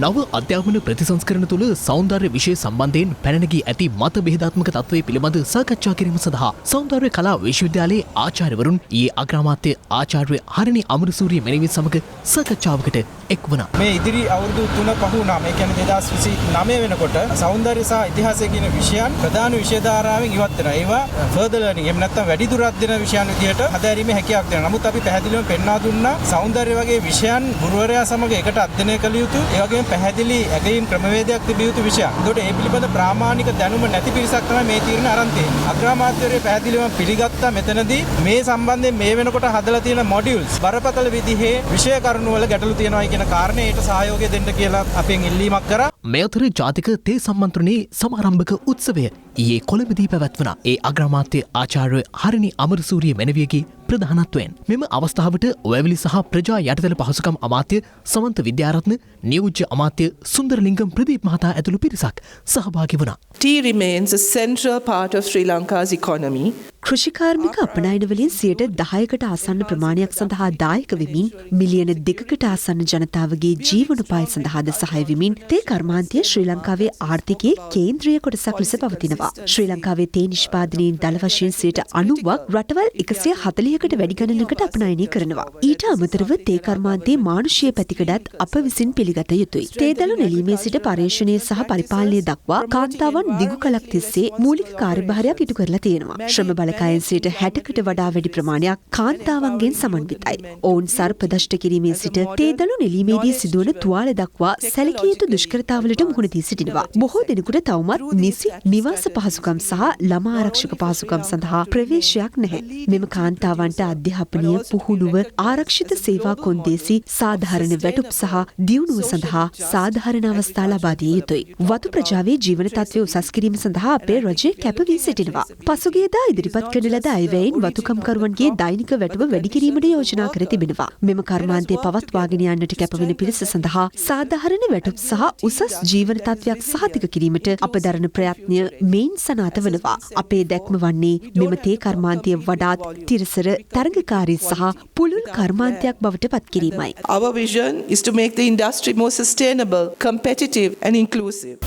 නව අධ්‍යාපන ප්‍රතිසංස්කරණ තුළ සෞන්දර්ය විෂය සම්බන්ධයෙන් පැනනගී ඇති මත බෙහෙදාත්මක තත්ත්වය පිළිබඳ සාකච්ඡා කිරීම සඳහා සෞන්දර්ය කලා විශ්වවිද්‍යාලයේ ආචාර්යවරුන් ඊයේ අග්‍රාමාත්‍ය ආචාර්ය හරිනි අමරසූරිය මෙනවින් සමග සාකච්ඡාවකට එක් වුණා. මේ ඉදිරි අවුරුදු 3 පහ වුණා. මේ කියන්නේ 2029 වෙනකොට සෞන්දර්ය සහ ඉතිහාසය කියන විෂයන් ප්‍රධාන විෂය ධාරාවෙන් ඉවත් වෙනවා. ඒවා ෆර්දර් ලර්නින් එහෙම නැත්නම් වැඩිදුරක් දෙන විෂයන් විදිහට හදාරීමේ හැකියාවක් දෙනවා. නමුත් අපි පැහැදිලිවම පෙන්වා දුන්නා සෞන්දර්ය වගේ විෂයන් ගුරුවරයා සමග එකට අධ්‍යයනය කළ යුතු ඒ වගේම පැහැදිලි ඇගයීම් ක්‍රමවේදයක් තිබිය යුතු විෂයක්. ඒකට ඒ පිළිබඳ ප්‍රාමාණික දැනුම නැති පිරිසක් තමයි මේ තීරණ අරන් තියෙන්නේ. අග්‍රාමාත්‍යවරයා පැහැදිලිවම පිළිගත්තා මෙතනදී මේ සම්බන්ධයෙන් මේ වෙනකොට හදලා තියෙන මොඩියුල්ස් බරපතල විදිහේ විෂය කරුණු වල ගැටලු තියෙනවා කියන කාරණේ ඒට සහයෝගය දෙන්න කියලා අපෙන් ඉල්ලීමක් කරා. මේ අතර ජාතික තේ සම්මන්ත්‍රණයේ සමාරම්භක උත්සවය ඊයේ කොළඹදී පැවැත්වුණා. ඒ අග්‍රාමාත්‍ය ආචාර්ය හරිනි අමරසූරිය මෙනවියගේ ප්‍රධානත්වයෙන් මෙම අවස්ථාවට ඔයවැලි සහ ප්‍රජා යටිතල පහසුකම් අමාත්‍ය සමන්ත විද්‍යාරත්න, නියෝජ්‍ය අමාත්‍ය සුන්දරලිංගම් ප්‍රදීප් මහතා ඇතුළු පිරිසක් සහභාගී වුණා. Tea remains a central part of Sri Lanka's economy. කෘෂිකාර්මික අපනයන වලින් 10%කට ආසන්න ප්‍රමාණයක් සඳහා දායක වෙමින් මිලියන 2කට ආසන්න ජනතාවගේ ජීවනෝපාය සඳහාද සහාය වෙමින් තේ කර්මාන්තය ශ්‍රී ලංකාවේ ආර්ථිකයේ කේන්ද්‍රීය කොටසක් ලෙස පවතිනවා. ශ්‍රී ලංකාවේ තේ නිෂ්පාදනයෙන් දල වශයෙන් 90%ක් රටවල් 140කට වැඩි ගණනකට අපනයනය කරනවා. ඊට අමතරව තේ කර්මාන්තයේ මානුෂීය පැතිකඩත් අප විසින් පිළිගත යුතුයි. තේ දළු නෙලීමේ සිට පර්යේෂණය සහ පරිපාලනය දක්වා කාන්තාවන් දිගු කලක් තිස්සේ මූලික කාර්යභාරයක් ඉටු කරලා තියෙනවා. ශ්‍රම බලකායෙන් 60කට වඩා වැඩි ප්‍රමාණයක් කාන්තාවන්ගෙන් සමන්විතයි. ඔවුන් සර්පදෂ්ට කිරීමේ සිට තේ දළු නෙලීමේදී සිදුවන තුවාල දක්වා සැලකිය යුතු දුෂ්කරතාවලට මුහුණ දී සිටිනවා. බොහෝ දෙනෙකුට තවමත් නිසි නිවාස පහසුකම් සහ ළමා ආරක්ෂක පහසුකම් සඳහා ප්‍රවේශයක් නැහැ. මෙම කාන්තාවන්ට අධ්‍යාපනීය පුහුණුව ආරක්ෂිත සේවා කොන්දේසි සාධාරණ වැටුප් සහ දියුණුව සඳහා සාධාරණ අවස්ථා ලබා දිය යුතුයි. වතු ප්‍රජාවේ ජීවන තත්ත්වය උසස් කිරීම සඳහා අපේ රජය කැප වී සිටිනවා. පසුගියදා ඉදිරිපත් කරන ලද අයවැයෙන් වතුකම්කරුවන්ගේ දෛනික වැටුප වැඩි කිරීමට යෝජනා කර තිබෙනවා. මෙම කර්මාන්තය පවත්වාගෙන යන්නට කැපවෙන පිරිස සඳහා සාධාරණ වැටුප් සහ උසස් ජීවන තත්ත්වයක් සහතික කිරීමට අප දරන ප්‍රයත්නය මෙයින් සනාථ වනවා. අපේ දැක්ම වන්නේ මෙම තේ කර්මාන්තය වඩාත් තිරසර තරගකාරී සහ පුළුල් කර්මාන්තයක් බවට පත් කිරීමයි. Our vision is to make the industry more sustainable, competitive and inclusive.